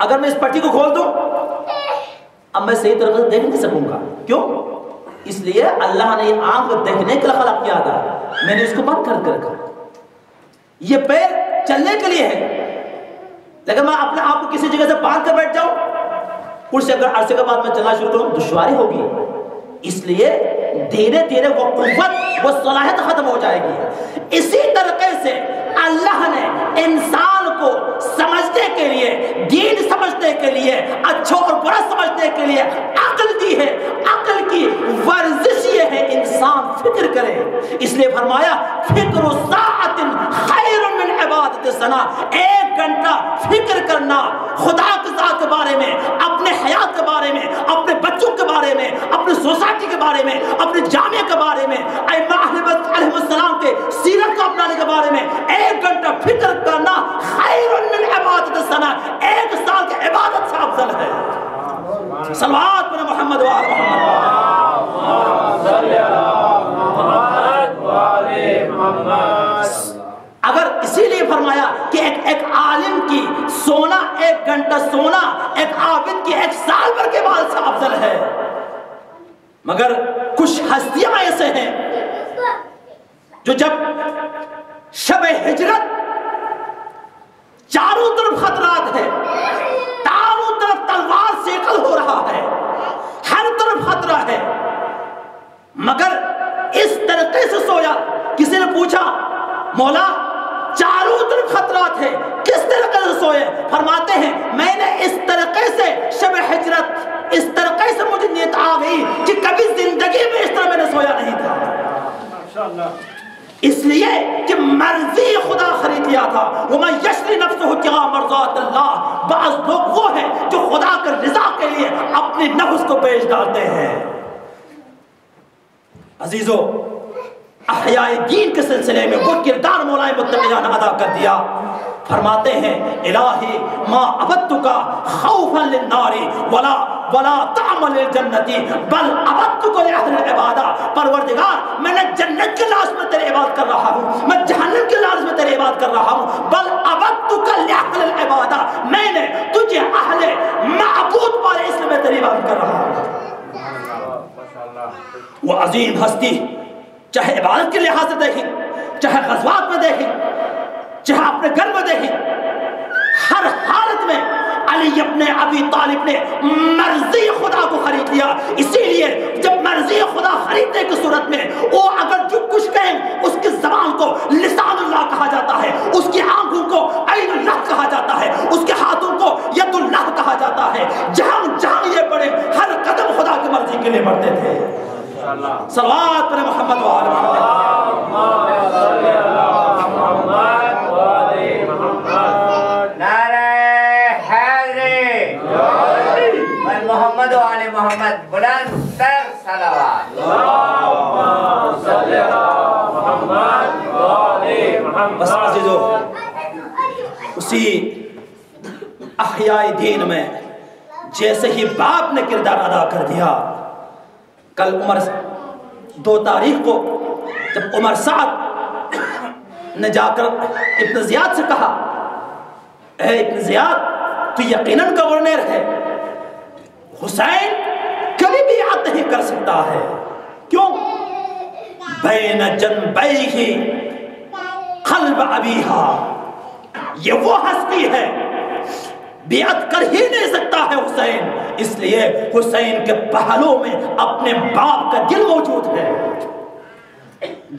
اگر میں اس پٹی کو کھول دوں اب میں صحیح طرح سے دیکھ نہیں سکوں گا. کیوں؟ اس لیے اللہ نے یہ آنکھ دیکھنے کے لیے خلق کیا تھا, میں نے اس کو بند کر کے رکھا. یہ پیر چلنے کے لیے ہے, لیکن میں اپنے آپ کو کسی جگہ سے باندھ کر بیٹھ جاؤں, کچھ اگر عرصے کے بعد میں چلنا شروع کروں دشواری ہوگی. اس لیے دھیرے دھیرے وہ قوت وہ صلاحیت ختم ہو جائے گی. اسی طریقے سے اللہ نے انسان کو سمجھنے کے لیے, دین سمجھنے کے لیے, اچھا اور برا سمجھنے کے لیے عقل دی ہے. عقل کی ورزش یہ ہے انسان فکر کرے. اس لیے فرمایا فکر ساعت خیر من عبادت سنہ. 1 گھنٹہ فکر کرنا خدا کی ذات کے بارے میں, اپنے حیات کے بارے میں, اپنے بچوں کے بارے میں, اپنے سوسائٹی کے بارے میں, اپنے جامعہ کے بارے میں, ائمہ اہل بیت علیہ السلام کے سیرت کو اپنانے کے بارے میں 1 گھنٹہ فکر کرنا خیر من عبادت سنہ. 1 سال کی عبادت سے افضل ہے. صلوات پر محمد و آل محمد. اگر اسی لیے فرمایا کہ ایک عالم کی سونا 1 گھنٹہ سونا ایک عابد کی 1 سال بھر کے بعد سے افضل ہے. مگر کچھ ہستیاں ایسے ہیں جو جب شب ہجرت چاروں طرف خطرات ہے, چاروں طرف تلوار سیکل ہو رہا ہے, ہر طرف خطرہ ہے, مگر اس طریقے سے سویا. کسی نے پوچھا مولا چاروں طرف خطرات ہے کس طریقے سے سوئے؟ فرماتے ہیں میں نے اس طریقے سے شب ہجرت اس طریقے سے مجھے نیت آ گئی کہ کبھی زندگی میں اس طرح میں نے سویا نہیں تھا. اس لیے کہ مرضی خدا خرید لیا تھا. وَمَن يَشْرِ نَفْسُهُ ابْتِغَاءَ مَرْضَاتِ اللَّهِ. بعض لوگ وہ ہیں جو خدا کے رضا کے لیے اپنے نفس کو بیچ ڈالتے ہیں. عزیزو, احیاء دین کے سلسلے میں وہ کردار مولا متقیہ نے ادا کر دیا. فرماتے ہیں الہی ما عبدتک خوفا للنار ولا طعما للجنت بل عبدتک لاہل العبادہ. پروردگار میں نے جنت کی لاش میں تیری عبادت کر رہا ہوں, میں جہنم کی لاش میں تیری عبادت کر رہا ہوں. بل عبدتک لاہل العبادہ, میں نے تجھے اہل معبود والے اس میں تیری عبادت کر رہا ہوں. وہ عظیم ہستی چاہے عبادت کے لحاظ سے دیکھیں, چاہے غزوات میں دیکھیں, چاہے اپنے گھر میں دیکھیں, ہر حالت میں علی ابن ابی طالب نے مرضی خدا کو خرید لیا. اسی لیے جب مرضی خدا خریدنے کی صورت میں وہ اگر جو کچھ کہیں اس کی زبان کو لسان اللہ کہا جاتا ہے, اس کی آنکھوں کو عین اللہ کہا جاتا ہے, اس کے ہاتھوں کو ید اللہ کہا جاتا ہے. جہاں جہاں یہ پڑھے ہر قدم خدا کی مرضی کے لیے بڑھتے تھے. صلوات پر محمد و آل محمد. نعرہ حیدری محمد و آل محمد. بلند تر صلوات. بس عزیزو, اسی احیاء دین میں جیسے ہی باپ نے کردار ادا کر دیا, کل عمر 2 تاریخ کو جب عمر سعد نے جا کر ابن زیاد سے کہا اے ابن زیاد تو یقیناً گورنر ہے, حسین کبھی بھی بیعت نہیں کر سکتا ہے. کیوں؟ بین جنبیہ قلب ابیہا, یہ وہ ہستی ہے بیعت کر ہی نہیں سکتا ہے حسین. اس لیے حسین کے پہلو میں اپنے باپ کا دل موجود ہے.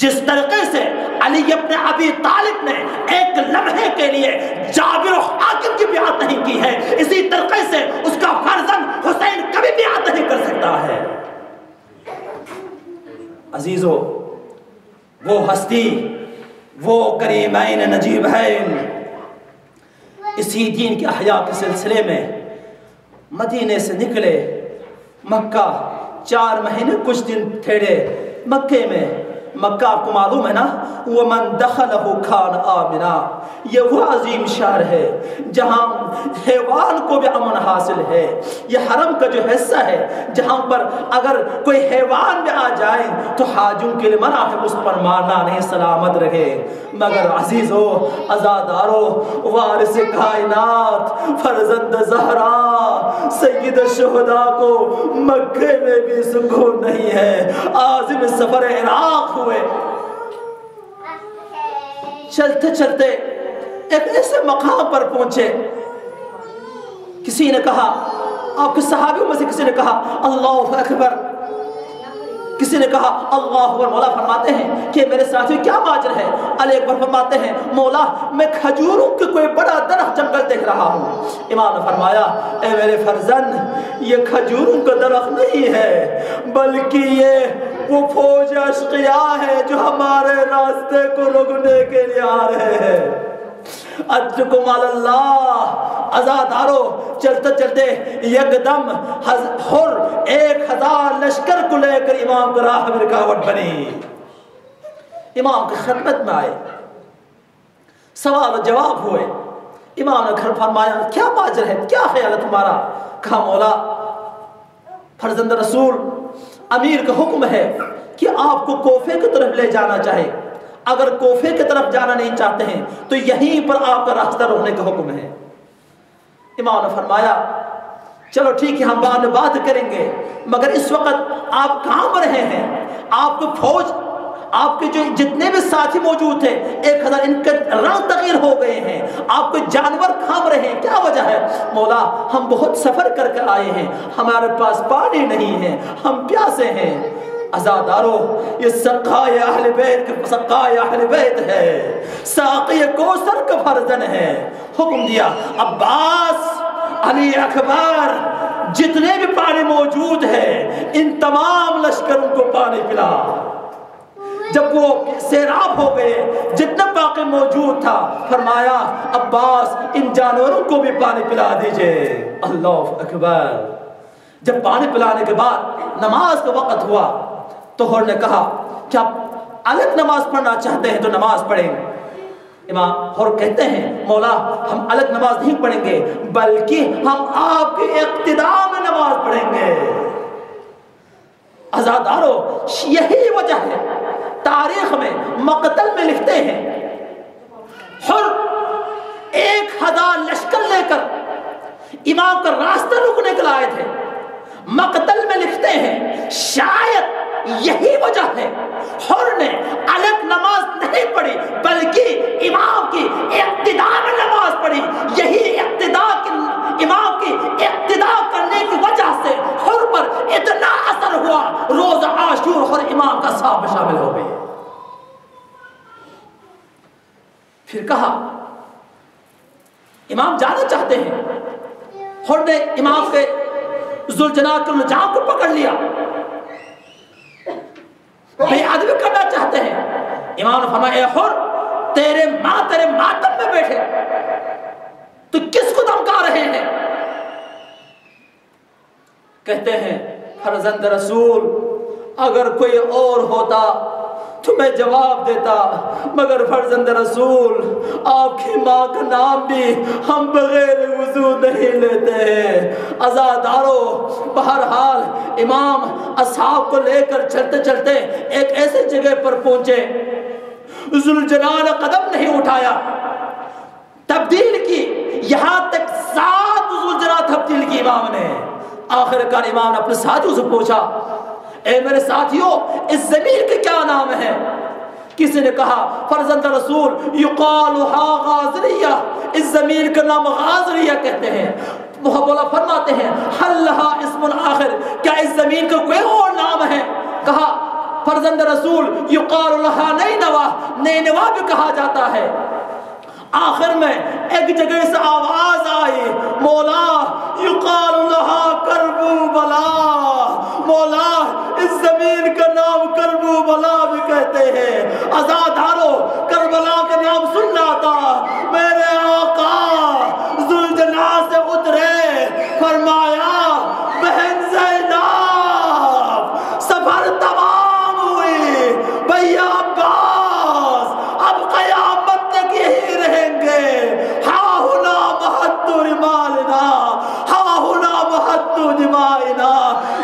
جس طریقے سے علی ابن ابی طالب نے ایک لمحے کے لیے جابر و حاکم کی بیعت نہیں کی ہے, اسی طریقے سے اس کا فرزند حسین کبھی بیعت نہیں کر سکتا ہے. عزیزو, وہ ہستی, وہ کریمین نجیبین اسی دین کے احیاء کے سلسلے میں مدینے سے نکلے, مکہ 4 مہینے کچھ دن ٹھہرے, مکے میں مکہ آپ کو معلوم ہے نا، وَمَن دَخَلَهُ كَانَ آمِنًا، یہ وہ عظیم شہر ہے جہاں حیوان کو بھی امن حاصل ہے۔ یہ حرم کا جو حصہ ہے جہاں پر اگر کوئی حیوان بھی آ جائے تو حاجوں کے لیے منع ہے اس پر مارنا نہیں، سلامت رہے۔ مگر عزیزو، عزادارو، وارث کائنات، فرزند زہرا، سید الشہداء کو مکے میں بھی سکون نہیں ہے۔ عازم سفر عراق ہوئے، چلتے چلتے ایک ایسے مقام پر پہنچے، کسی نے کہا، آپ کے صحابیوں میں سے کسی نے کہا اللہ اکبر، کسی نے کہا اللہ اکبر۔ مولا فرماتے ہیں کہ میرے ساتھی کیا ماجر ہے؟ علی اکبر فرماتے ہیں مولا میں کھجوروں کے کوئی بڑا درخت جنگل دیکھ رہا ہوں۔ امام نے فرمایا اے میرے فرزند، یہ کھجوروں کا درخت نہیں ہے بلکہ یہ وہ فوج اشقیاء ہے جو ہمارے راستے کو روکنے کے لیے آ رہے ہیں۔ اجرکم علی اللہ۔ عزادارو، چلتے چلتے یکدم حر 1000 لشکر کو لے کر امام کو راہ میں رکاوٹ بنی۔ امام کی خدمت میں آئے، سوال و جواب ہوئے۔ امام نے گھر فرمایا کیا ماجر ہے، کیا خیال ہے تمہارا؟ کہا مولا فرزند رسول، امیر کا حکم ہے کہ آپ کو کوفے کی طرف لے جانا چاہے، اگر کوفے کی طرف جانا نہیں چاہتے ہیں تو یہیں پر آپ کا راستہ روکنے کا حکم ہے۔ امام نے فرمایا چلو ٹھیک ہے، ہم بعد میں بات کریں گے، مگر اس وقت آپ کہاں پر رہے ہیں؟ آپ کو فوج، آپ کے جو جتنے بھی ساتھی موجود تھے 1000، ان کے رنگ تغیر ہو گئے ہیں، آپ کو جانور کھام رہے ہیں، کیا وجہ ہے؟ مولا ہم بہت سفر کر کے آئے ہیں، ہمارے پاس پانی نہیں ہے، ہم پیاسے ہیں۔ عزادارو، یہ سقائے اہل بیت ہے، ساقی کوثر کا فرزن ہے۔ حکم دیا عباس، علی اکبر، جتنے بھی پانی موجود ہے ان تمام لشکروں کو پانی پلا۔ جب وہ سیراب ہو گئے، جتنا باقی موجود تھا، فرمایا عباس ان جانوروں کو بھی پانی پلا دیجئے۔ اللہ اکبر۔ جب پانی پلانے کے بعد نماز کا وقت ہوا تو حر نے کہا کہ آپ الگ نماز پڑھنا چاہتے ہیں تو نماز پڑھیں۔ امام حر کہتے ہیں مولا ہم الگ نماز نہیں پڑھیں گے بلکہ ہم آپ کے اقتداء میں نماز پڑھیں گے۔ عزادارو، یہی وجہ ہے تاریخ میں مقتل میں لکھتے ہیں حر 1000 لشکر لے کر امام کا راستہ روکنے کے لیے آئے تھے۔ مقتل میں لکھتے ہیں شاید یہی وجہ ہے حر نے الگ نماز نہیں پڑھی بلکہ امام کی اقتداء میں نماز پڑھی۔ یہی امام کی اقتداء کرنے کی وجہ سے حر پر اتنا اثر ہوا، روز عاشور حر امام کا صاحب شامل ہو گئی۔ پھر کہا امام جانا چاہتے ہیں، حر نے امام کے ذوالجناح کے لجام کو پکڑ لیا، بیعت بھی کرنا چاہتے ہیں۔ امام نے فرمایا اے حر، تیرے ماتم میں بیٹھے تو کس کو دھمکا رہے ہیں؟ کہتے ہیں فرزند رسول اگر کوئی اور ہوتا تو میں جواب دیتا، مگر فرزند رسول آپ کی ماں کا نام بھی ہم بغیر وضو نہیں لیتے ہیں۔ عزادارو، بہرحال امام اصحاب کو لے کر چلتے چلتے ایک ایسے جگہ پر پہنچے، ذوالجلال نے قدم نہیں اٹھایا، تبدیل کی، یہاں تک 7 ذوالجلال تبدیل کی امام نے۔ آخر کار امام نے اپنے ساتھیوں سے پوچھا اے میرے ساتھیوں اس زمین کے کیا نام ہے؟ کسی نے کہا فرزند رسول یقالها غازریہ، اس زمین کا نام غازریہ کہتے ہیں۔ مولا فرماتے ہیں حل لها اسم آخر، کیا اس زمین کا کوئی اور نام ہے؟ کہا فرزند رسول یقال لها نینوا، نینوا بھی کہا جاتا ہے۔ آخر میں ایک جگہ سے آواز آئی مولا یقال لها کربوبلا، مولا اس زمین کا نام کربوبلا بھی کہتے ہیں۔ عزادارو، کربلا کا نام سننا تھا، میرے آقا ذوالجلال سے اترے، فرمایا بہن زینب سفر تمام ہوئی، بھیا دمائنا،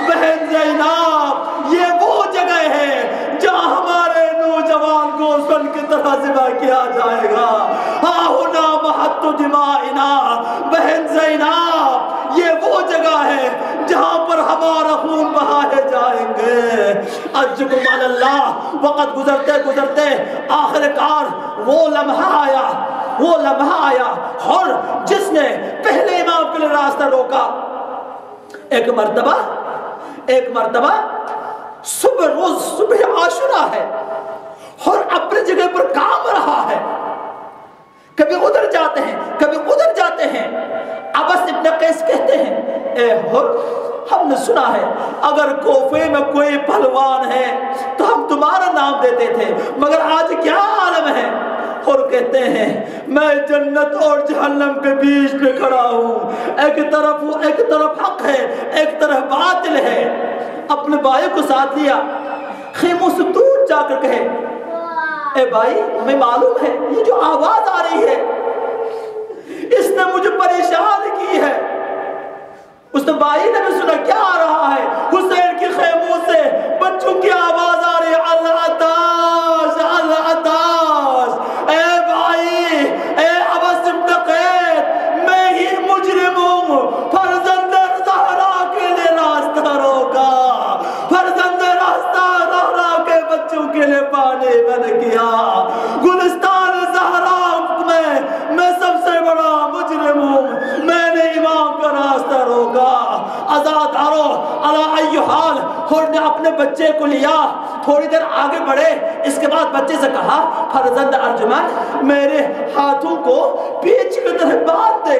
بہن زینب یہ وہ جگہ ہے جہاں ہمارے نوجوان کو سن کی طرح ذبح کیا جائے گا. ہاں ہونا محط دمائنا، بہن زینب یہ وہ جگہ ہے جہاں پر ہمارا خون بہائے جائیں گے. اجکم علی اللہ. وقت گزرتے گزرتے آخر کار وہ لمحہ آیا اور جس نے پہلے امام کے لیے راستہ روکا. ایک مرتبہ صبح عاشورہ ہے اور اپنی جگہ پر کام رہا ہے. کبھی ادھر جاتے ہیں کبھی ادھر جاتے ہیں. ابس ابن قیس کہتے ہیں اے حر، ہم نے سنا ہے اگر کوفے میں کوئی پہلوان ہے تو ہم تمہارا نام دیتے تھے، مگر آج کیا عالم ہے. اور کہتے ہیں میں جنت اور جہنم کے بیچ میں کھڑا ہوں، ایک طرف حق ہے ایک طرف باطل ہے. اپنے بھائی کو ساتھ لیا، خیموں سے دور جا کر کہے اے بھائی ہمیں معلوم ہے یہ جو آواز آ رہی ہے اس نے مجھے پریشان کی ہے. اس نے بھائی نے بھی سنا کیا آ رہا ہے. حسین کی خیموں سے بچوں کی آواز آ رہی ہے العطاش العطاش. اے بھائی اے ابس ابن قیس میں ہی مجرم ہوں. فرزند زہرا کے لیے راستہ روکا، فرزند زہرا کے بچوں کے لیے پانی بن کیا. گلستان زہرا میں سب سے بڑا مجرم ہوں، میں نے امام کا راستہ روکا. آزادارو علی ای حال. اور نے اپنے بچے کو لیا، تھوڑی دیر آگے بڑھے. اس کے بعد بچے سے کہا فرزند ارجمن میرے ہاتھوں کو پیچھے کی طرف باندھ دے.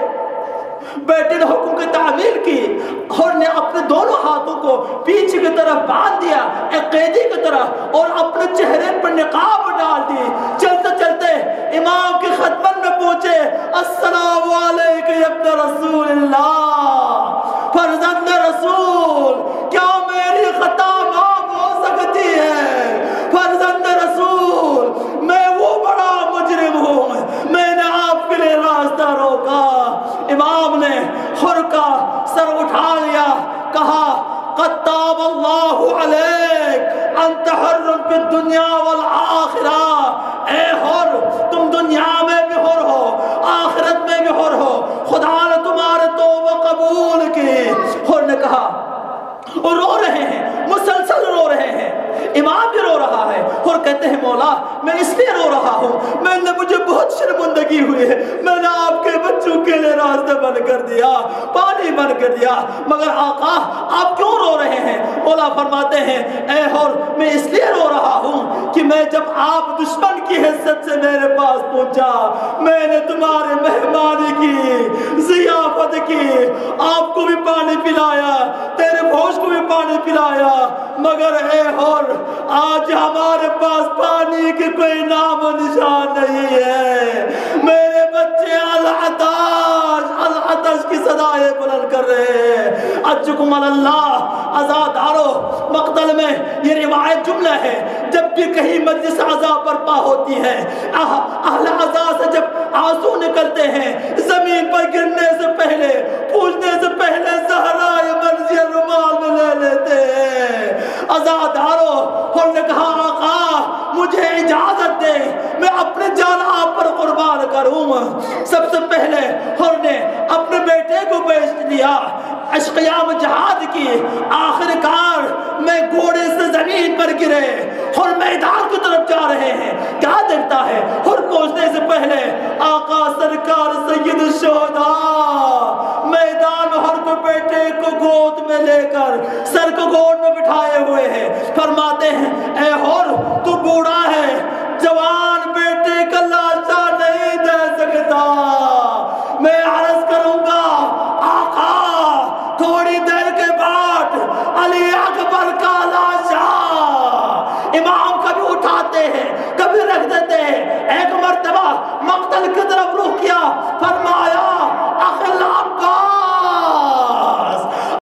بیٹے نے حکم کی تعمیل کی اور نے اپنے دونوں ہاتھوں کو پیچھے کی طرف باندھ دیا ایک قیدی کی طرح، اور اپنے چہرے پر نقاب ڈال دی. چلتے چلتے امام کے خدمت میں پہنچے. السلام علیکم ابن رسول اللہ، فرزند رسول کیا میری خطا معاف ہو سکتی ہے؟ فرزند رسول میں وہ بڑا مجرم ہوں، میں نے آپ کے لیے راستہ روکا. امام نے حر کا سر اٹھا لیا، کہا قد تاب اللہ علیک انت حر فی الدنیا والآخرہ. اے حر تم دنیا میں بھی حر ہو آخرت میں بھی حر ہو، خدا نے تمہارے توبہ قبول کی. حر نے کہا اور رو رہے ہیں، مسلسل رو رہے ہیں. امام بھی رو رہا ہے اور کہتے ہیں مولا میں اس لیے رو رہا ہوں، میں نے مجھے بہت شرمندگی ہوئی ہے، میں نے آپ کے بچوں کے لیے راستہ بند کر دیا، پانی بند کر دیا، مگر آقا آپ کیوں رو رہے ہیں؟ مولا فرماتے ہیں اے حر میں اس لیے رو رہا ہوں کہ میں جب آپ دشمن کی حیثیت سے میرے پاس پہنچا، میں نے تمہارے مہمانی کی، ضیافت کی، آپ کو بھی پانی پلایا، تیرے بھوج کو بھی پانی پلایا، مگر اے حر آج ہمارے پاس پانی کی کوئی نام و نشان نہیں ہے. میرے بچے العطش کی صدائیں بلند کر رہے ہیں. اجکم اللہ. آزادارو مقتل میں یہ روایت جملہ ہے جب بھی کہیں مجلس عزا برپا ہوتی ہے، اہل عزا سے جب آنسو نکلتے ہیں زمین پر گرنے سے پہلے، پوچھنے سے پہلے زہرائے مرضی رومال میں لے لیتے ہیں. آزادارو اور نے کہا آقا مجھے اجازت دے میں اپنے جان آپ پر قربان کروں. سب سے پہلے اور نے اپنے بیٹے کو بیچ دیا، اشقیام جہاد کی. آخر کار میں گھوڑے سے زمین پر گرے اور میدان کی طرف جا رہے ہیں. کیا دیکھتا ہے اور پہنچنے سے پہلے آقا سرکار سید الشہداء میدان میں ہر کو بیٹے کو گود میں لے کر سر کو گود میں بٹھائے ہوئے ہیں. فرماتے ہیں اے حر تو بوڑھا ہے، جوان بیٹے کا لاشا نہیں دے سکتا. میں عرض کروں گا آقا تھوڑی دیر کے بعد علی اکبر کا لاشا امام کبھی اٹھاتے ہیں کبھی رکھ دیتے ہیں. ایک مرتبہ مقتل کی طرف